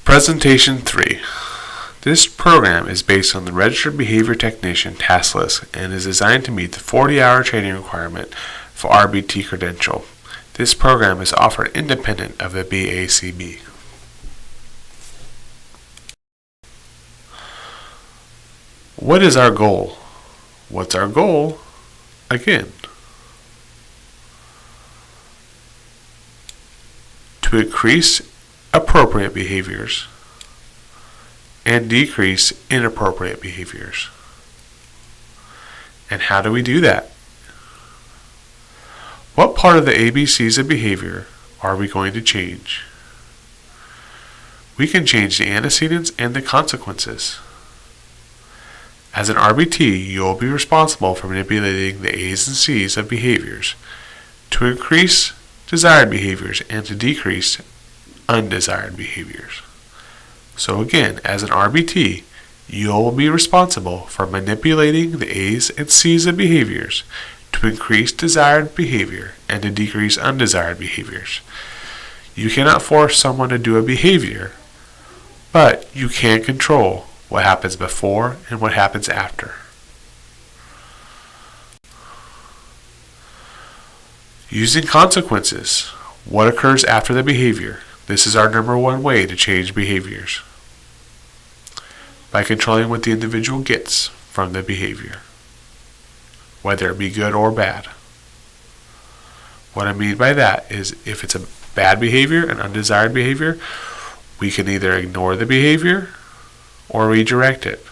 Presentation 3. This program is based on the Registered Behavior Technician task list and is designed to meet the 40-hour training requirement for RBT credential. This program is offered independent of the BACB. What is our goal? What's our goal? Again, to increase appropriate behaviors and decrease inappropriate behaviors. And how do we do that? What part of the ABCs of behavior are we going to change? We can change the antecedents and the consequences. As an RBT, you will be responsible for manipulating the A's and C's of behaviors to increase desired behaviors and to decrease undesired behaviors. So again, as an RBT, you will be responsible for manipulating the A's and C's of behaviors to increase desired behavior and to decrease undesired behaviors. You cannot force someone to do a behavior, but you can control what happens before and what happens after. Using consequences, what occurs after the behavior? This is our number one way to change behaviors, by controlling what the individual gets from the behavior, whether it be good or bad. What I mean by that is if it's a bad behavior, an undesired behavior, we can either ignore the behavior or redirect it.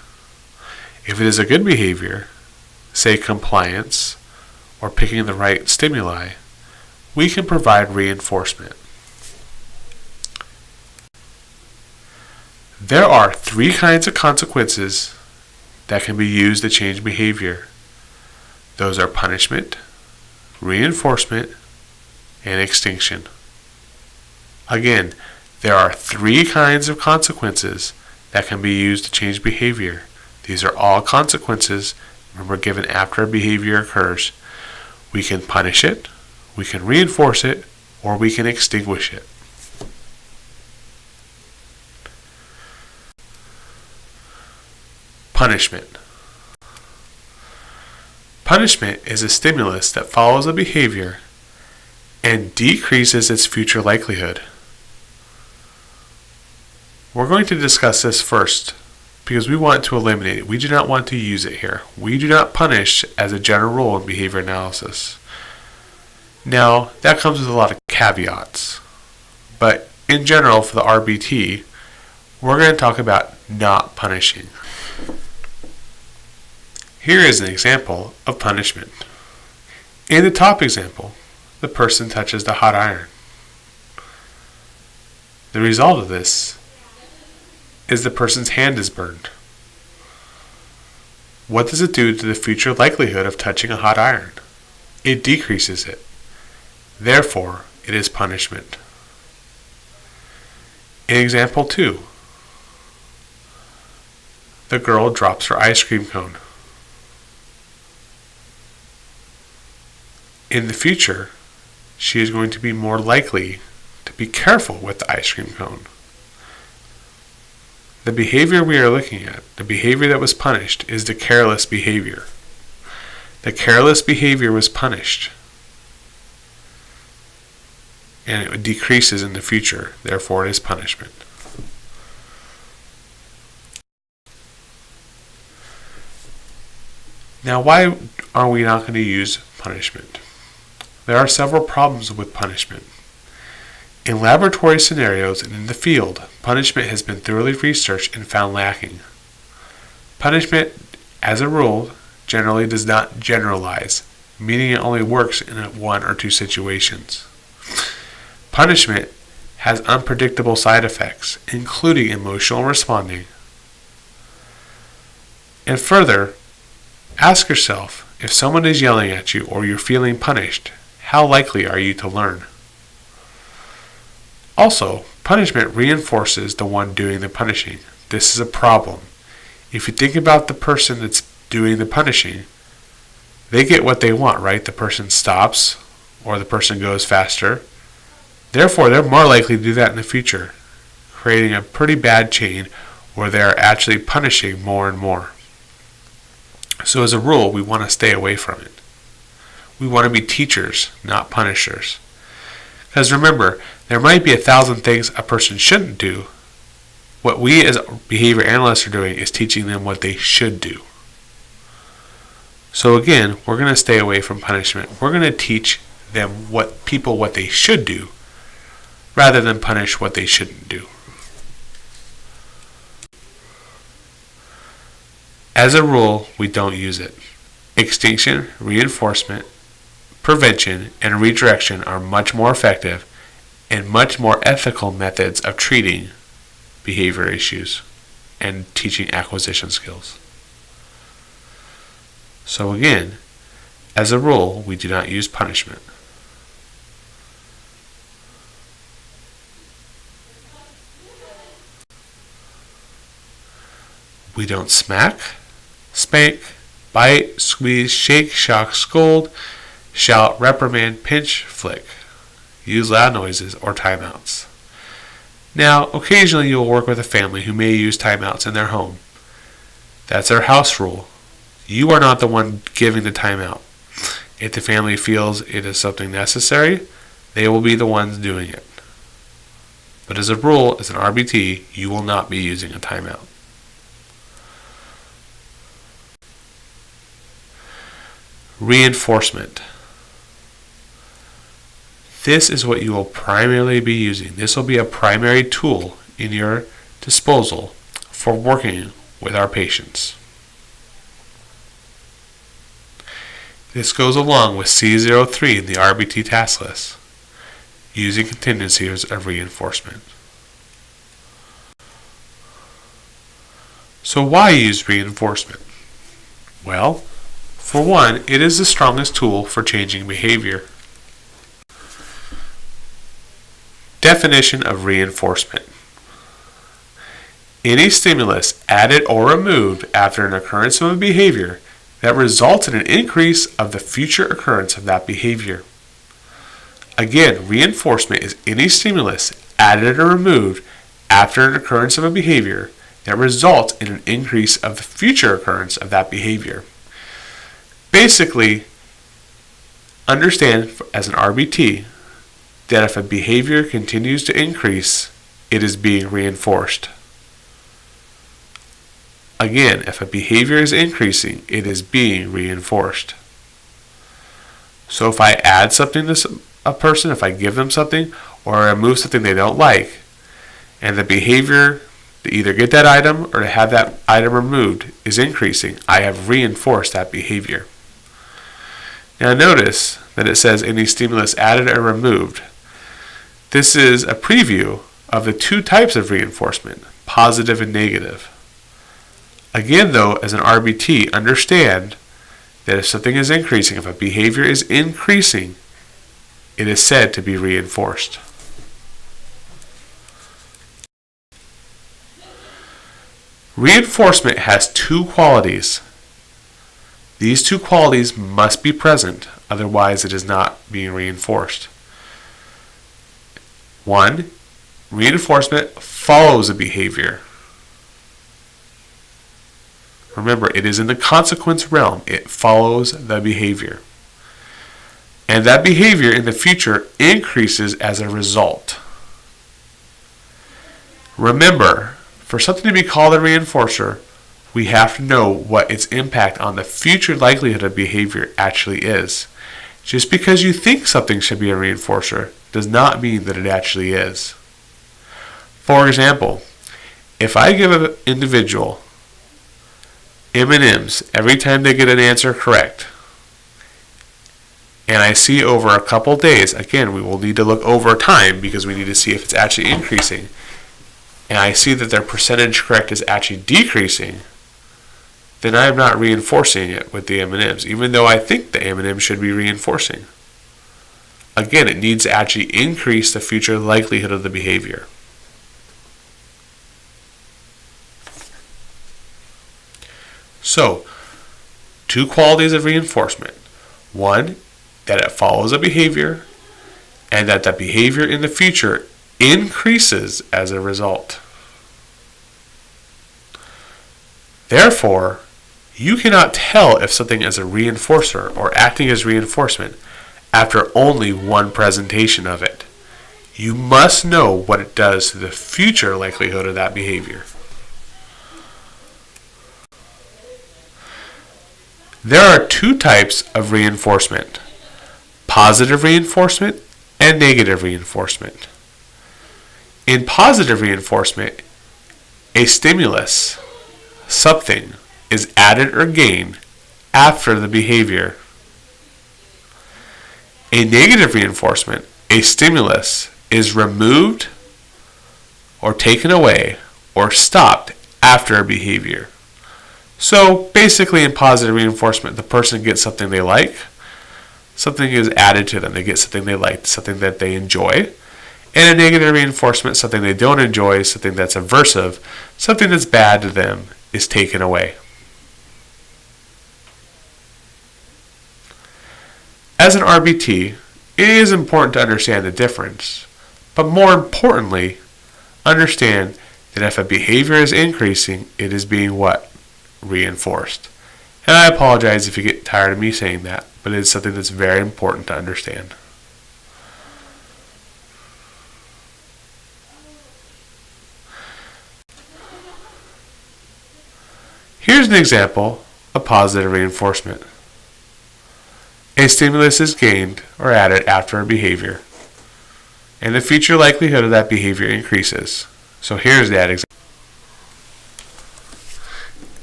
If it is a good behavior, say compliance or picking the right stimuli, we can provide reinforcement. There are three kinds of consequences that can be used to change behavior. Those are punishment, reinforcement, and extinction. Again, there are three kinds of consequences that can be used to change behavior. These are all consequences, remember, given after a behavior occurs. We can punish it, we can reinforce it, or we can extinguish it. Punishment. Punishment is a stimulus that follows a behavior and decreases its future likelihood. We're going to discuss this first because we want to eliminate it. We do not want to use it here. We do not punish as a general rule in behavior analysis. Now, that comes with a lot of caveats, but in general for the RBT, we're going to talk about not punishing. Here is an example of punishment. In the top example, the person touches the hot iron. The result of this is the person's hand is burned. What does it do to the future likelihood of touching a hot iron? It decreases it. Therefore, it is punishment. In example 2, the girl drops her ice cream cone. In the future, she is going to be more likely to be careful with the ice cream cone. The behavior we are looking at, the behavior that was punished, is the careless behavior. The careless behavior was punished, and it decreases in the future, therefore it is punishment. Now, why are we not going to use punishment? There are several problems with punishment. In laboratory scenarios and in the field, punishment has been thoroughly researched and found lacking. Punishment, as a rule, generally does not generalize, meaning it only works in one or two situations. Punishment has unpredictable side effects, including emotional responding. And further, ask yourself, if someone is yelling at you or you're feeling punished, how likely are you to learn? Also, punishment reinforces the one doing the punishing. This is a problem. If you think about the person that's doing the punishing, they get what they want, right? The person stops or the person goes faster. Therefore, they're more likely to do that in the future, creating a pretty bad chain where they're actually punishing more and more. So as a rule, we want to stay away from it. We want to be teachers, not punishers. Because remember, there might be 1,000 things a person shouldn't do. What we as behavior analysts are doing is teaching them what they should do. So again, we're going to stay away from punishment. We're going to teach them what they should do rather than punish what they shouldn't do. As a rule, we don't use it. Extinction, reinforcement, prevention, and redirection are much more effective and much more ethical methods of treating behavior issues and teaching acquisition skills. So again, as a rule, we do not use punishment. We don't smack, spank, bite, squeeze, shake, shock, scold, shout, reprimand, pinch, flick, use loud noises, or timeouts. Now, occasionally you will work with a family who may use timeouts in their home. That's their house rule. You are not the one giving the timeout. If the family feels it is something necessary, they will be the ones doing it. But as a rule, as an RBT, you will not be using a timeout. Reinforcement. This is what you will primarily be using. This will be a primary tool in your disposal for working with our patients. This goes along with C03 in the RBT task list, using contingencies of reinforcement. So why use reinforcement? Well, for one, it is the strongest tool for changing behavior. Definition of reinforcement. Any stimulus added or removed after an occurrence of a behavior that results in an increase of the future occurrence of that behavior. Again, reinforcement is any stimulus added or removed after an occurrence of a behavior that results in an increase of the future occurrence of that behavior. Basically, understand as an RBT that if a behavior continues to increase, it is being reinforced. Again, if a behavior is increasing, it is being reinforced. So if I add something to a person, if I give them something, or I remove something they don't like, and the behavior to either get that item or to have that item removed is increasing, I have reinforced that behavior. Now notice that it says any stimulus added or removed. This is a preview of the two types of reinforcement, positive and negative. Again though, as an RBT, understand that if something is increasing, if a behavior is increasing, it is said to be reinforced. Reinforcement has two qualities. These two qualities must be present, otherwise it is not being reinforced. One, reinforcement follows a behavior. Remember, it is in the consequence realm. It follows the behavior. And that behavior in the future increases as a result. Remember, for something to be called a reinforcer, we have to know what its impact on the future likelihood of behavior actually is. Just because you think something should be a reinforcer does not mean that it actually is. For example, if I give an individual M&Ms every time they get an answer correct, and I see over a couple days, again, we will need to look over time because we need to see if it's actually increasing, and I see that their percentage correct is actually decreasing, then I am not reinforcing it with the M&Ms, even though I think the M&M should be reinforcing. Again, it needs to actually increase the future likelihood of the behavior. So, two qualities of reinforcement. One, that it follows a behavior, and that the behavior in the future increases as a result. Therefore, you cannot tell if something is a reinforcer or acting as reinforcement after only one presentation of it. You must know what it does to the future likelihood of that behavior. There are two types of reinforcement: positive reinforcement and negative reinforcement. In positive reinforcement, a stimulus, something, is added or gained after the behavior. In negative reinforcement, a stimulus is removed or taken away or stopped after a behavior. So basically in positive reinforcement, the person gets something they like, something is added to them, they get something they like, something that they enjoy. And in negative reinforcement, something they don't enjoy, something that's aversive, something that's bad to them is taken away. As an RBT, it is important to understand the difference, but more importantly, understand that if a behavior is increasing, it is being what? Reinforced. And I apologize if you get tired of me saying that, but it is something that's very important to understand. Here's an example of positive reinforcement. A stimulus is gained or added after a behavior, and the future likelihood of that behavior increases. So here's that example.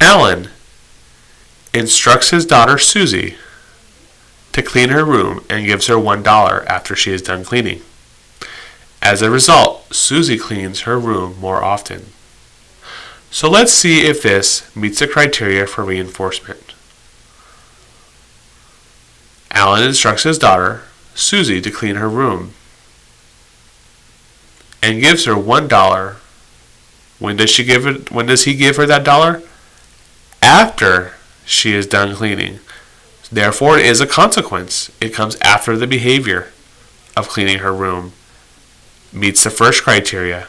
Alan instructs his daughter Susie to clean her room and gives her $1 after she is done cleaning. As a result, Susie cleans her room more often. So let's see if this meets the criteria for reinforcement. Alan instructs his daughter, Susie, to clean her room and gives her $1. When does he give her that dollar? After she is done cleaning. Therefore, it is a consequence. It comes after the behavior of cleaning her room. Meets the first criteria.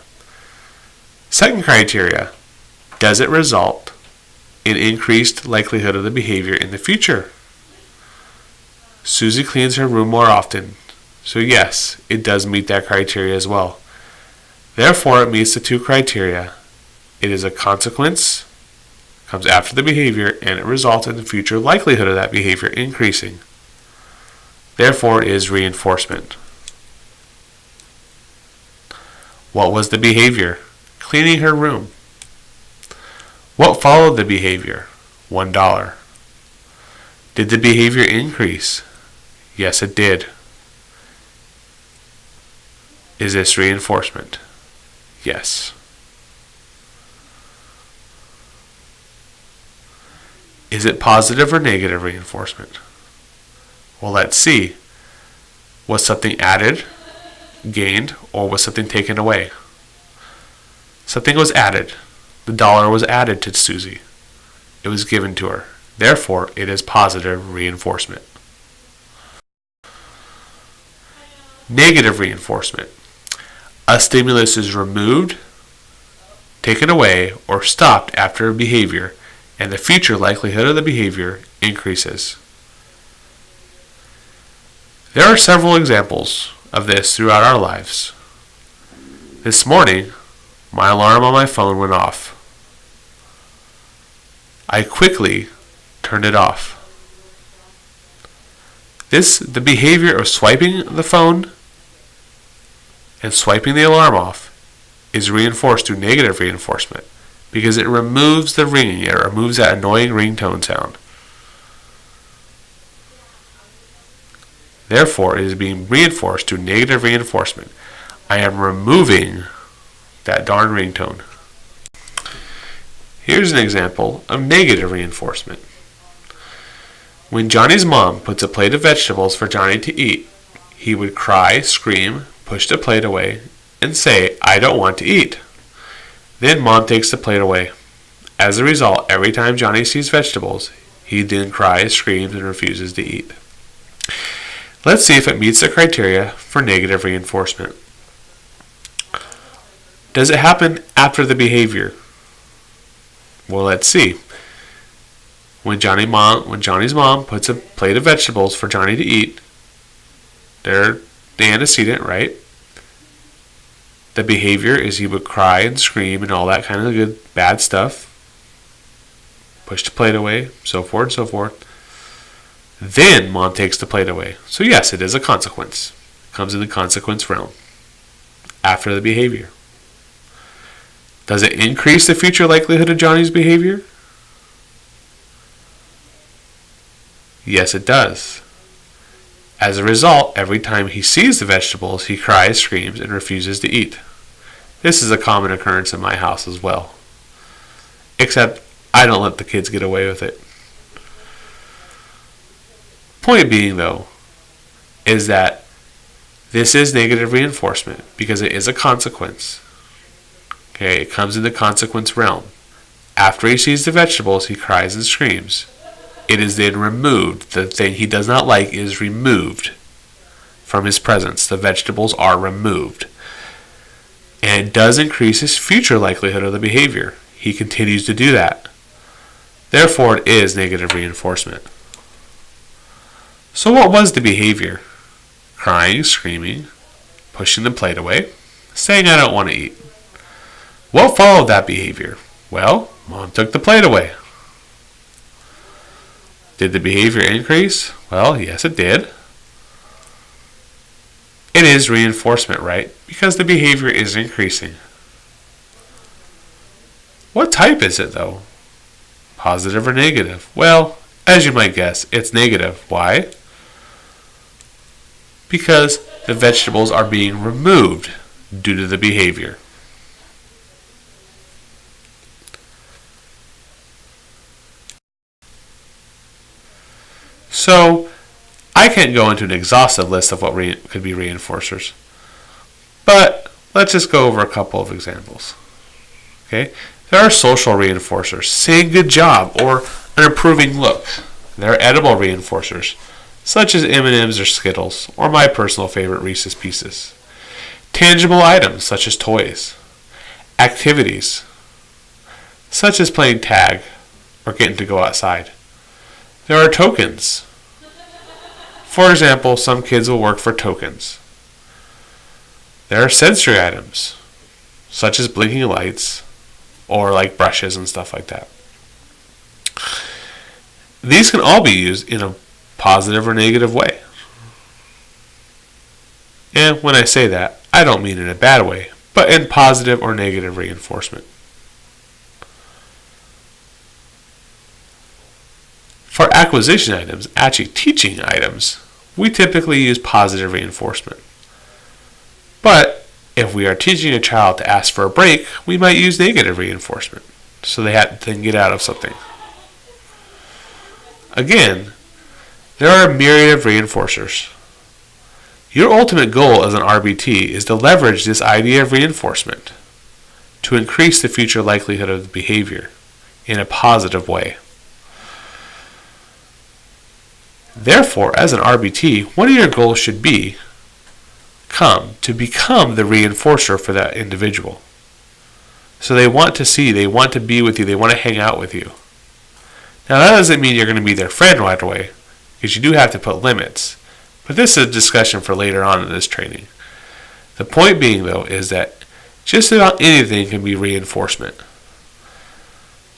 Second criteria, does it result in increased likelihood of the behavior in the future? Susie cleans her room more often. So yes, it does meet that criteria as well. Therefore, it meets the two criteria. It is a consequence, comes after the behavior, and it results in the future likelihood of that behavior increasing. Therefore, it is reinforcement. What was the behavior? Cleaning her room. What followed the behavior? $1. Did the behavior increase? Yes, it did. Is this reinforcement? Yes. Is it positive or negative reinforcement? Well, let's see. Was something added, gained, or was something taken away? Something was added. The dollar was added to Susie. It was given to her. Therefore, it is positive reinforcement. Negative reinforcement. A stimulus is removed, taken away, or stopped after a behavior, and the future likelihood of the behavior increases. There are several examples of this throughout our lives. This morning, my alarm on my phone went off. I quickly turned it off. The behavior of swiping the phone and swiping the alarm off is reinforced through negative reinforcement because it removes the ringing, it removes that annoying ringtone sound. Therefore, it is being reinforced through negative reinforcement. I am removing that darn ringtone. Here's an example of negative reinforcement. When Johnny's mom puts a plate of vegetables for Johnny to eat, he would cry, scream, push the plate away, and say, "I don't want to eat." Then Mom takes the plate away. As a result, every time Johnny sees vegetables, he then cries, screams, and refuses to eat. Let's see if it meets the criteria for negative reinforcement. Does it happen after the behavior? Well, let's see. When Johnny's mom puts a plate of vegetables for Johnny to eat, they're the antecedent, right? The behavior is he would cry and scream and all that kind of good, bad stuff. Push the plate away, so forth and so forth. Then mom takes the plate away. So yes, it is a consequence. It comes in the consequence realm after the behavior. Does it increase the future likelihood of Johnny's behavior? Yes, it does. As a result, every time he sees the vegetables, he cries, screams, and refuses to eat. This is a common occurrence in my house as well. Except I don't let the kids get away with it. Point being, though, is that this is negative reinforcement because it is a consequence. Okay, it comes in the consequence realm. After he sees the vegetables, he cries and screams. It is then removed. The thing he does not like is removed from his presence. The vegetables are removed. And it does increase his future likelihood of the behavior. He continues to do that. Therefore, it is negative reinforcement. So what was the behavior? Crying, screaming, pushing the plate away, saying I don't want to eat. What followed that behavior? Well, mom took the plate away. Did the behavior increase? Well, yes, it did. It is reinforcement, right? Because the behavior is increasing. What type is it, though? Positive or negative? Well, as you might guess, it's negative. Why? Because the vegetables are being removed due to the behavior. So, I can't go into an exhaustive list of what could be reinforcers, but let's just go over a couple of examples. Okay, there are social reinforcers, saying good job or an approving look. There are edible reinforcers, such as M&Ms or Skittles, or my personal favorite, Reese's Pieces. Tangible items, such as toys. Activities, such as playing tag or getting to go outside. There are tokens. For example, some kids will work for tokens. There are sensory items, such as blinking lights, or like brushes and stuff like that. These can all be used in a positive or negative way. And when I say that, I don't mean in a bad way, but in positive or negative reinforcement. For acquisition items, actually teaching items, we typically use positive reinforcement. But if we are teaching a child to ask for a break, we might use negative reinforcement, so they have to get out of something. Again, there are a myriad of reinforcers. Your ultimate goal as an RBT is to leverage this idea of reinforcement to increase the future likelihood of the behavior in a positive way. Therefore, as an RBT, one of your goals should be to become the reinforcer for that individual. So they want to see, they want to be with you, they want to hang out with you. Now that doesn't mean you're going to be their friend right away, because you do have to put limits. But this is a discussion for later on in this training. The point being, though, is that just about anything can be reinforcement,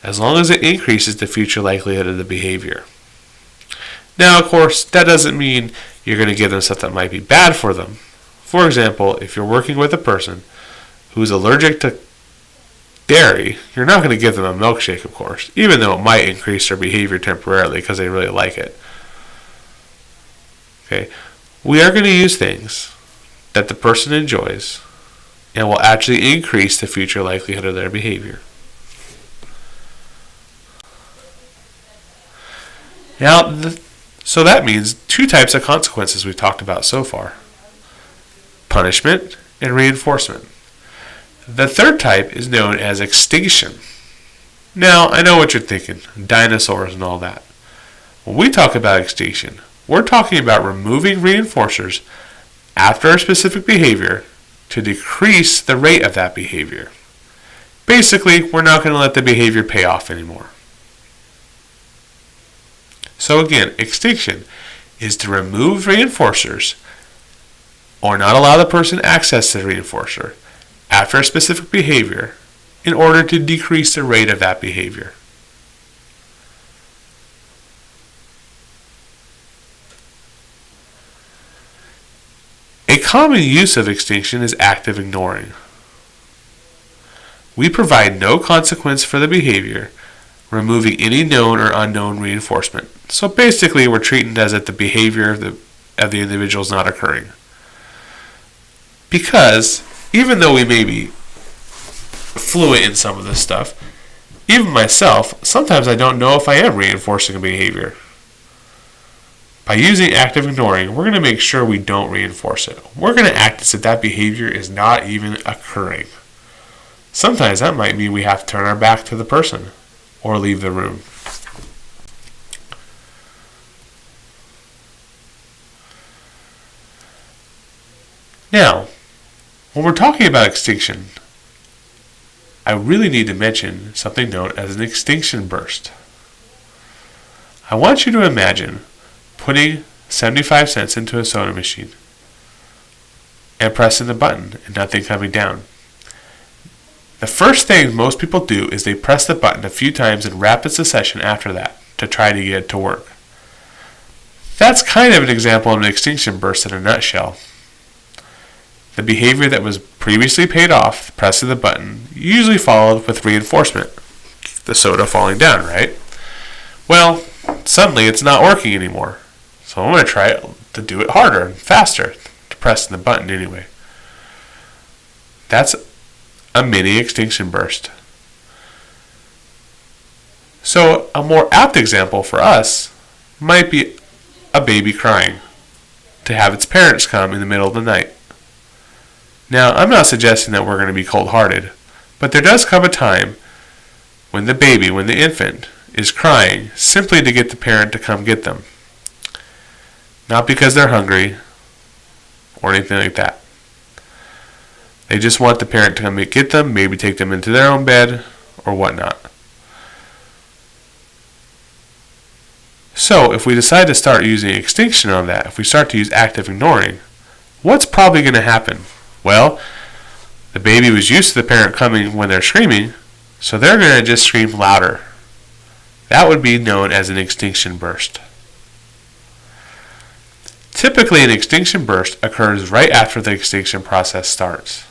as long as it increases the future likelihood of the behavior. Now, of course, that doesn't mean you're going to give them stuff that might be bad for them. For example, if you're working with a person who's allergic to dairy, you're not going to give them a milkshake, of course, even though it might increase their behavior temporarily because they really like it. Okay, we are going to use things that the person enjoys and will actually increase the future likelihood of their behavior. Now, so that means two types of consequences we've talked about so far: punishment and reinforcement. The third type is known as extinction. Now, I know what you're thinking, dinosaurs and all that. When we talk about extinction, we're talking about removing reinforcers after a specific behavior to decrease the rate of that behavior. Basically, we're not going to let the behavior pay off anymore. So again, extinction is to remove reinforcers or not allow the person access to the reinforcer after a specific behavior in order to decrease the rate of that behavior. A common use of extinction is active ignoring. We provide no consequence for the behavior, removing any known or unknown reinforcement. So basically, we're treating it as if the behavior of the individual is not occurring. Because even though we may be fluent in some of this stuff, even myself, sometimes I don't know if I am reinforcing a behavior. By using active ignoring, we're going to make sure we don't reinforce it. We're going to act as if that behavior is not even occurring. Sometimes that might mean we have to turn our back to the person or leave the room. Now, when we're talking about extinction, I really need to mention something known as an extinction burst. I want you to imagine putting 75 cents into a soda machine and pressing the button and nothing coming down. The first thing most people do is they press the button a few times in rapid succession after that to try to get it to work. That's kind of an example of an extinction burst in a nutshell. The behavior that was previously paid off, pressing the button, usually followed with reinforcement, the soda falling down, right? Well, suddenly it's not working anymore. So I'm going to try to do it harder and faster, to pressing the button anyway. That's a mini extinction burst. So a more apt example for us might be a baby crying to have its parents come in the middle of the night. Now, I'm not suggesting that we're going to be cold-hearted, but there does come a time when the infant, is crying simply to get the parent to come get them. Not because they're hungry or anything like that. They just want the parent to come get them, maybe take them into their own bed or whatnot. So if we decide to start using extinction on that, if we start to use active ignoring, what's probably going to happen? Well, the baby was used to the parent coming when they're screaming, so they're going to just scream louder. That would be known as an extinction burst. Typically, an extinction burst occurs right after the extinction process starts.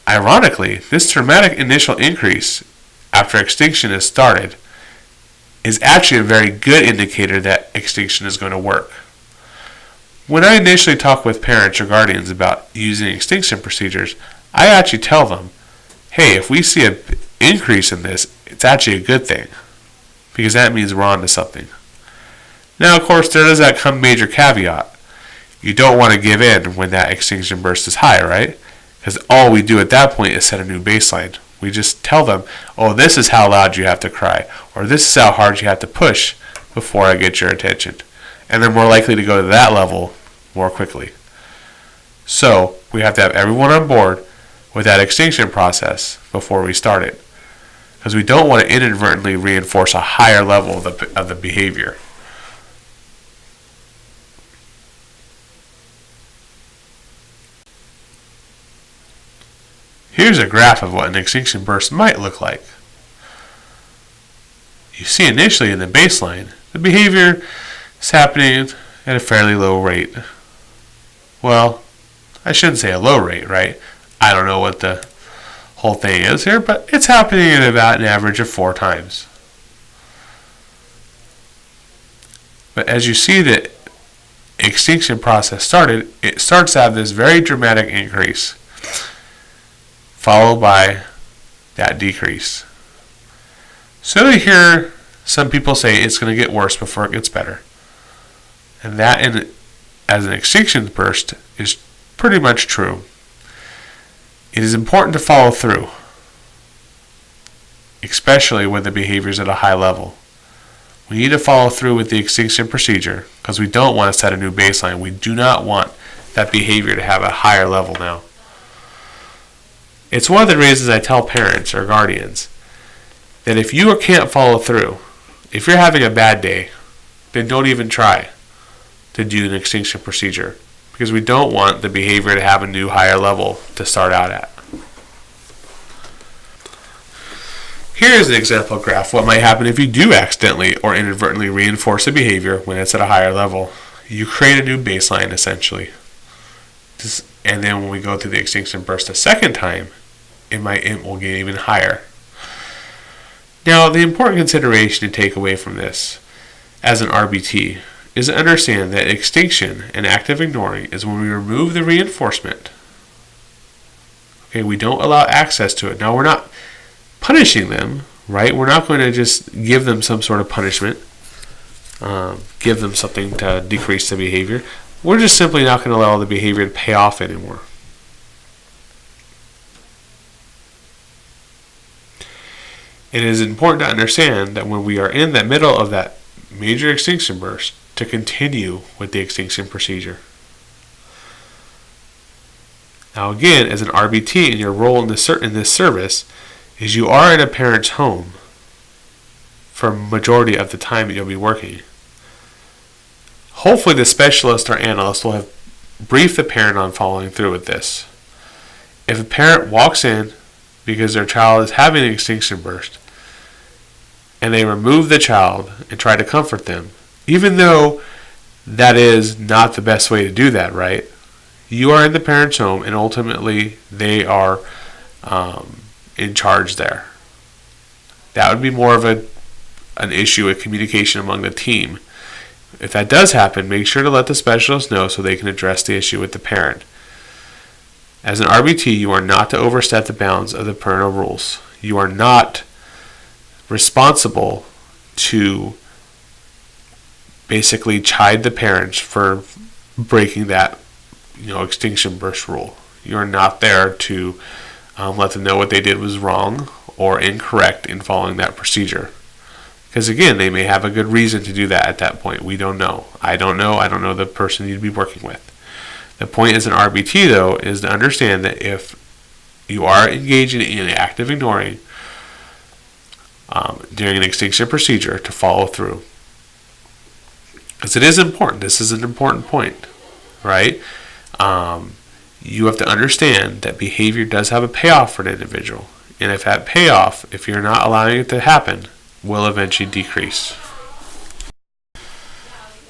Ironically, this dramatic initial increase after extinction is started is actually a very good indicator that extinction is going to work. When I initially talk with parents or guardians about using extinction procedures, I actually tell them, hey, if we see an increase in this, it's actually a good thing, because that means we're on to something. Now, of course, there does that come major caveat. You don't want to give in when that extinction burst is high, right? Because all we do at that point is set a new baseline. We just tell them, oh, this is how loud you have to cry, or this is how hard you have to push before I get your attention. And they're more likely to go to that level more quickly. So we have to have everyone on board with that extinction process before we start it, because we don't want to inadvertently reinforce a higher level of the behavior. Here's a graph of what an extinction burst might look like. You see initially in the baseline, the behavior is happening at a fairly low rate. Well, I shouldn't say a low rate, right? I don't know what the whole thing is here, but it's happening at about an average of 4 times. But as you see the extinction process started, it starts to have this very dramatic increase, followed by that decrease. So you hear some people say it's going to get worse before it gets better. And that, as an extinction burst, is pretty much true. It is important to follow through, especially when the behavior is at a high level. We need to follow through with the extinction procedure because we don't want to set a new baseline. We do not want that behavior to have a higher level now. It's one of the reasons I tell parents or guardians that if you can't follow through, if you're having a bad day, then don't even try to do an extinction procedure, because we don't want the behavior to have a new higher level to start out at. Here's an example graph. What might happen if you do accidentally or inadvertently reinforce a behavior when it's at a higher level. You create a new baseline essentially. And then when we go through the extinction burst a second time, it will get even higher. Now, the important consideration to take away from this as an RBT is to understand that extinction and active ignoring is when we remove the reinforcement. Okay, we don't allow access to it. Now, we're not punishing them, right? We're not going to just give them some sort of punishment, give them something to decrease the behavior. We're just simply not going to allow the behavior to pay off anymore. It is important to understand that when we are in the middle of that major extinction burst, to continue with the extinction procedure. Now again, as an RBT, and your role in this service is you are in a parent's home for majority of the time that you'll be working. Hopefully the specialist or analyst will have briefed the parent on following through with this. If a parent walks in because their child is having an extinction burst, and they remove the child and try to comfort them, even though that is not the best way to do that, right? You are in the parent's home, and ultimately they are in charge there. That would be more of an issue of communication among the team. If that does happen, make sure to let the specialist know so they can address the issue with the parent. As an RBT, you are not to overstep the bounds of the parental rules. You are not responsible to basically chide the parents for breaking that extinction burst rule. You are not there to let them know what they did was wrong or incorrect in following that procedure. Because again, they may have a good reason to do that at that point. We don't know. I don't know the person you'd be working with. The point as an RBT, though, is to understand that if you are engaging in active ignoring during an extinction procedure, to follow through. Because it is important. This is an important point, right? You have to understand that behavior does have a payoff for an individual. And if that payoff, if you're not allowing it to happen, will eventually decrease.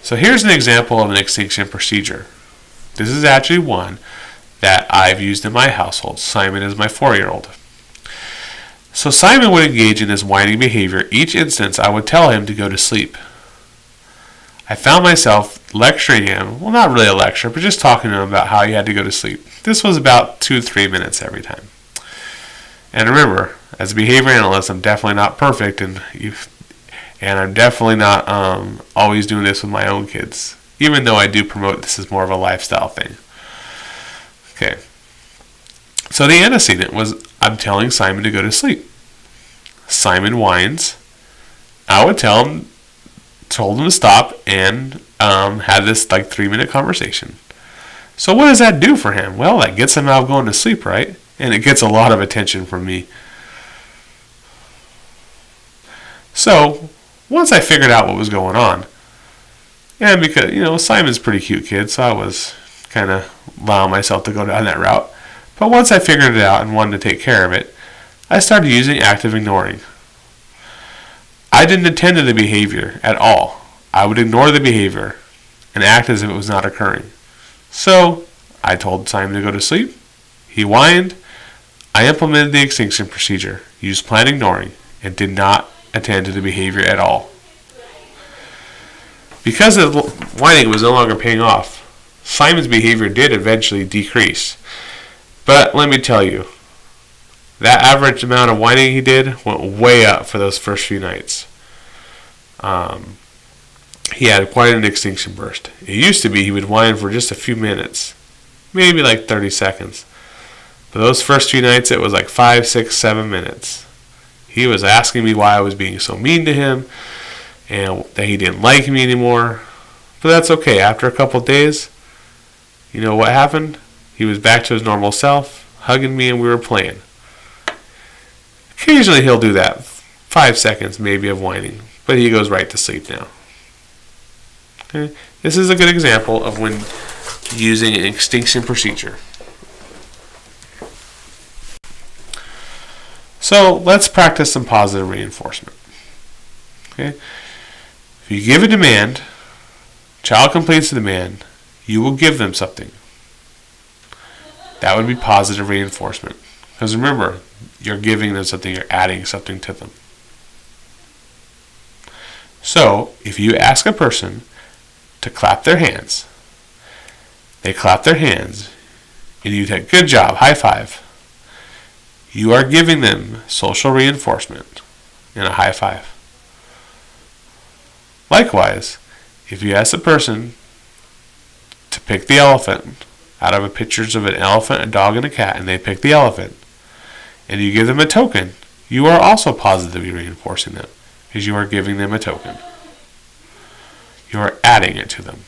So here's an example of an extinction procedure. This is actually one that I've used in my household. Simon is my 4-year-old. So Simon would engage in this whining behavior. Each instance, I would tell him to go to sleep. I found myself lecturing him, well, not really a lecture, but just talking to him about how he had to go to sleep. This was about 2-3 minutes every time. And remember, as a behavior analyst, I'm definitely not perfect, and I'm definitely not always doing this with my own kids, even though I do promote this as more of a lifestyle thing. Okay. So the antecedent was I'm telling Simon to go to sleep. Simon whines. I would told him to stop, and had this 3-minute conversation. So what does that do for him? Well, that gets him out of going to sleep, right? And it gets a lot of attention from me. So once I figured out what was going on, and because Simon's a pretty cute kid, so I was kind of allowing myself to go down that route. But once I figured it out and wanted to take care of it, I started using active ignoring. I didn't attend to the behavior at all. I would ignore the behavior and act as if it was not occurring. So I told Simon to go to sleep. He whined. I implemented the extinction procedure, used planned ignoring, and did not attend to the behavior at all. Because the whining was no longer paying off, Simon's behavior did eventually decrease. But let me tell you, that average amount of whining he did went way up for those first few nights. He had quite an extinction burst. It used to be he would whine for just a few minutes, maybe 30 seconds. But those first few nights, it was 5, 6, 7 minutes. He was asking me why I was being so mean to him and that he didn't like me anymore. But that's okay. After a couple of days, You know what happened? He was back to his normal self, hugging me, and we were playing. Occasionally he'll do that, 5 seconds maybe of whining, but he goes right to sleep now. Okay? This is a good example of when using an extinction procedure. So let's practice some positive reinforcement. Okay? If you give a demand, child completes the demand, you will give them something. That would be positive reinforcement. Because remember, you're giving them something, you're adding something to them. So, if you ask a person to clap their hands, they clap their hands, and you say, good job, high five. You are giving them social reinforcement in a high five. Likewise, if you ask a person to pick the elephant out of pictures of an elephant, a dog, and a cat, and they pick the elephant, and you give them a token, you are also positively reinforcing them, because you are giving them a token. You are adding it to them.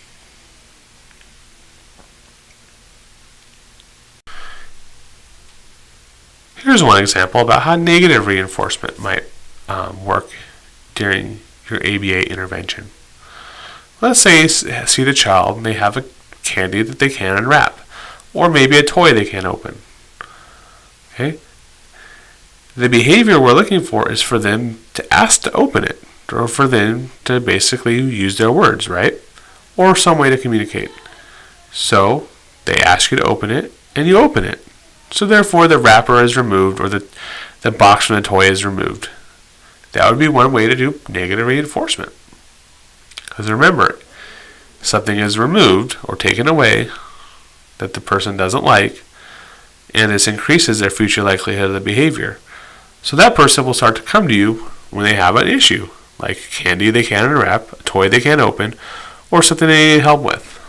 Here's one example about how negative reinforcement might work during your ABA intervention. Let's say you see the child and they have a candy that they can't unwrap, or maybe a toy they can't open. Okay? The behavior we're looking for is for them to ask to open it, or for them to basically use their words, right? Or some way to communicate. So they ask you to open it, and you open it. So therefore the wrapper is removed, or the box from the toy is removed. That would be one way to do negative reinforcement. Because remember, something is removed or taken away that the person doesn't like, and this increases their future likelihood of the behavior. So that person will start to come to you when they have an issue, like candy they can't unwrap, a toy they can't open, or something they need help with.